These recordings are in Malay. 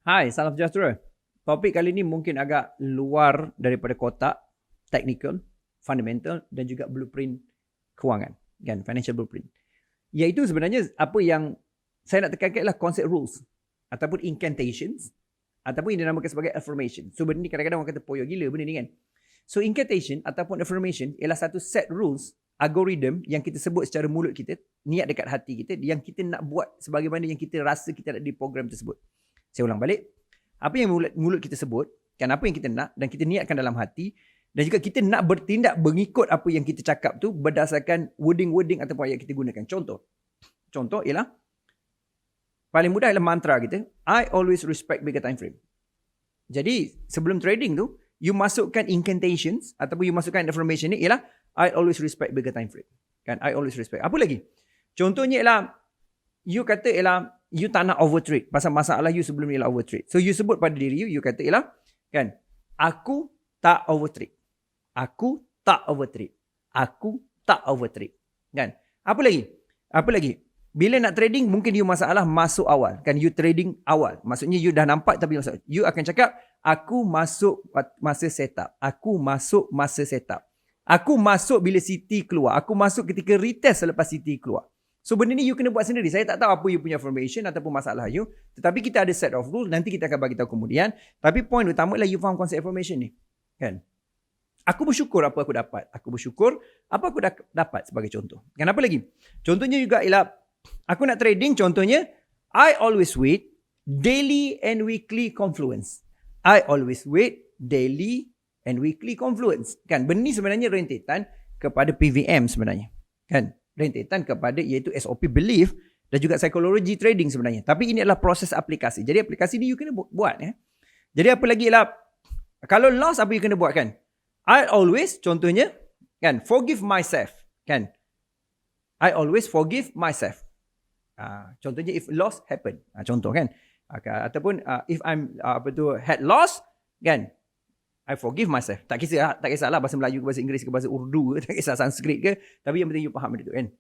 Hai, salam sejahtera. Topik kali ini mungkin agak luar daripada kotak, technical, fundamental dan juga blueprint kewangan, kan? Financial blueprint. Iaitu sebenarnya apa yang saya nak tekankan ialah konsep rules ataupun incantations ataupun yang dinamakan sebagai affirmation. So benda ni kadang-kadang orang kata poyo gila benda ni kan. So incantation ataupun affirmation ialah satu set rules, algorithm yang kita sebut secara mulut kita, niat dekat hati kita yang kita nak buat sebagaimana yang kita rasa kita nak diprogram tersebut. Saya ulang balik. Apa yang mulut kita sebut, kan apa yang kita nak dan kita niatkan dalam hati dan juga kita nak bertindak mengikut apa yang kita cakap tu berdasarkan wording-wording ataupun ayat kita gunakan. Contoh ialah paling mudah ialah mantra kita, I always respect bigger time frame. Jadi sebelum trading tu, you masukkan incantations ataupun you masukkan affirmation ni ialah I always respect bigger time frame. Kan, I always respect. Apa lagi? Contohnya ialah you kata ialah you tak nak overtrade. Pasal masalah you sebelum ni ialah overtrade. So you sebut pada diri you kata ialah kan, aku tak overtrade. Aku tak overtrade. Aku tak overtrade. Kan? Apa lagi? Bila nak trading mungkin you masalah masuk awal. Kan you trading awal. Maksudnya you dah nampak tapi you akan cakap aku masuk masa setup. Aku masuk masa setup. Aku masuk bila City keluar. Aku masuk ketika retest selepas City keluar. So benda ni you kena buat sendiri. Saya tak tahu apa you punya formation ataupun masalah you. Tetapi kita ada set of rules. Nanti kita akan bagi tahu kemudian. Tapi point utama adalah you faham konsep formation ni. Kan? Aku bersyukur apa aku dapat. Aku bersyukur apa aku dapat sebagai contoh. Kan apa lagi? Contohnya juga ialah aku nak trading. Contohnya I always wait daily and weekly confluence. I always wait daily and weekly confluence. Kan? Benda ni sebenarnya rentetan kepada PVM sebenarnya. Kan? Rentetan kepada iaitu SOP belief dan juga psikologi trading sebenarnya. Tapi ini adalah proses aplikasi. Jadi aplikasi ni you kena buat ya. Jadi apa lagi ialah kalau loss apa you kena buat kan? I always contohnya kan forgive myself kan. I always forgive myself. Contohnya if loss happen. Contoh kan. Ataupun if I'm had loss kan. I forgive myself. Tak kisahlah bahasa Melayu ke bahasa Inggeris ke bahasa Urdu ke, tak kisah Sanskrit ke, tapi yang penting you faham benda tu kan.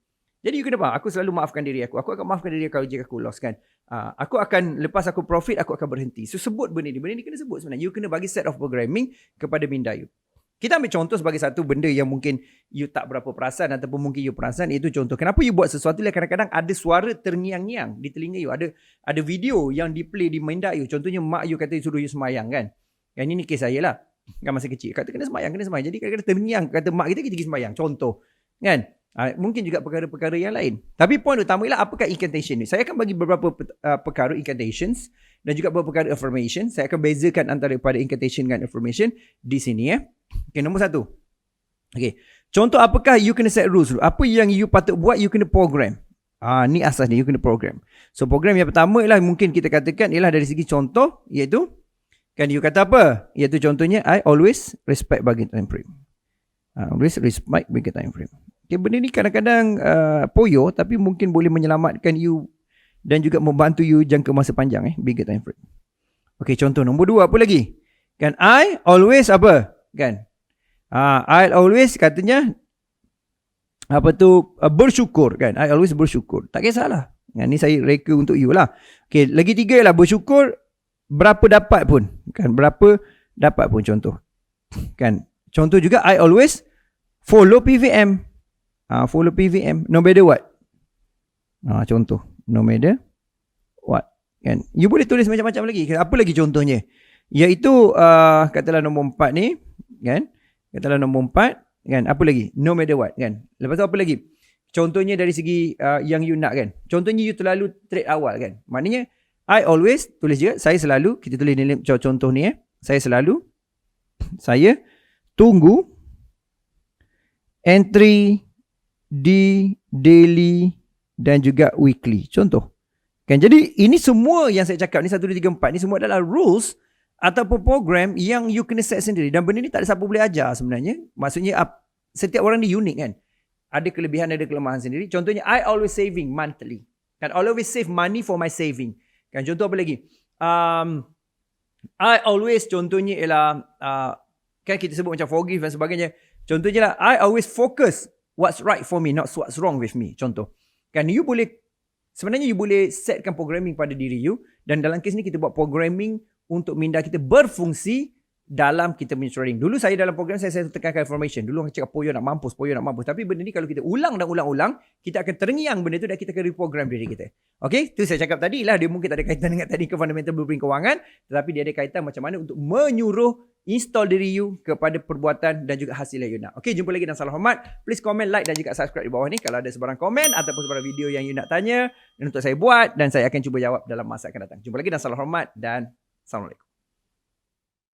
Jadi you kena faham, aku selalu maafkan diri aku. Aku akan maafkan diri aku jika aku loss kan. Aku akan lepas aku profit aku akan berhenti. So sebut benda ni kena sebut sebenarnya. You kena bagi set of programming kepada minda you. Kita ambil contoh sebagai satu benda yang mungkin you tak berapa perasan ataupun mungkin you perasan, iaitu contoh. Kenapa you buat sesuatu yang kadang-kadang ada suara terngiang-ngiang di telinga you. Ada video yang di play di minda you. Contohnya mak you kata suruh you semayang kan. Yang ini kes saya lah. Kan masa kecil kata kena semayang. Jadi kadang-kadang terngiang kata mak kita pergi semayang. Contoh kan. Mungkin juga perkara-perkara yang lain. Tapi point utama ialah apakah incantation ni. Saya akan bagi beberapa perkara incantations dan juga beberapa perkara affirmation. Saya akan bezakan antara pada incantation dan affirmation di sini ya. Okay, nombor satu. Okay. Contoh apakah you kena set rules dulu. Apa yang you patut buat you kena program. Ni asas ni you kena program. So program yang pertama ialah mungkin kita katakan ialah dari segi contoh iaitu kan you kata apa? Iaitu contohnya I always respect bigger time frame. Always respect bigger time frame. Okay, benda ni kadang-kadang poyo tapi mungkin boleh menyelamatkan you dan juga membantu you jangka masa panjang bigger time frame. Okay, contoh nombor dua apa lagi? Kan I always apa? Kan? I always katanya apa tu bersyukur kan? I always bersyukur. Tak kisahlah. Ni saya reka untuk you lah. Okay, lagi tiga ialah bersyukur berapa dapat pun kan, berapa dapat pun contoh kan. Contoh juga I always follow PVM. Follow PVM no matter what. Contoh no matter what kan. You boleh tulis macam-macam lagi. Apa lagi contohnya? Iaitu katalah nombor 4 ni kan. Katalah nombor 4 kan. Apa lagi? No matter what kan. Lepas tu apa lagi? Contohnya dari segi yang you nak kan. Contohnya you terlalu trade awal kan. Maknanya I always, tulis je, saya selalu, kita tulis ni contoh ni saya tunggu entry di daily dan juga weekly. Contoh. Kan, jadi ini semua yang saya cakap ni 1, 2, 3, 4 ni semua adalah rules ataupun program yang you kena set sendiri. Dan benda ni tak ada siapa boleh ajar sebenarnya. Maksudnya setiap orang ni unik kan. Ada kelebihan, ada kelemahan sendiri. Contohnya I always saving monthly. Kan, I always save money for my saving. Kan, contoh apa lagi? I always contohnya ialah kan kita sebut macam forgive dan sebagainya. Contohnya lah I always focus what's right for me, not what's wrong with me. Contoh. Kan you boleh sebenarnya you boleh setkan programming pada diri you Dan dalam kes ni kita buat programming untuk minda kita berfungsi dalam kita punya trading. Dulu saya dalam program saya tekankan information. Dulu orang cakap Poyo nak mampus. Tapi benda ni kalau kita ulang dan ulang-ulang, kita akan terngiang benda tu dan kita akan reprogram diri kita. Okay, tu saya cakap tadi lah, dia mungkin tak ada kaitan dengan tadi ke fundamental blueprint kewangan, tetapi dia ada kaitan macam mana untuk menyuruh install diri you kepada perbuatan dan juga hasil yang you nak. Okay, jumpa lagi dan salam hormat. Please comment, like dan juga subscribe di bawah ni kalau ada sebarang komen ataupun sebarang video yang you nak tanya dan untuk saya buat, dan saya akan cuba jawab dalam masa akan datang. Jumpa lagi dan salam hormat dan Assalamualaikum.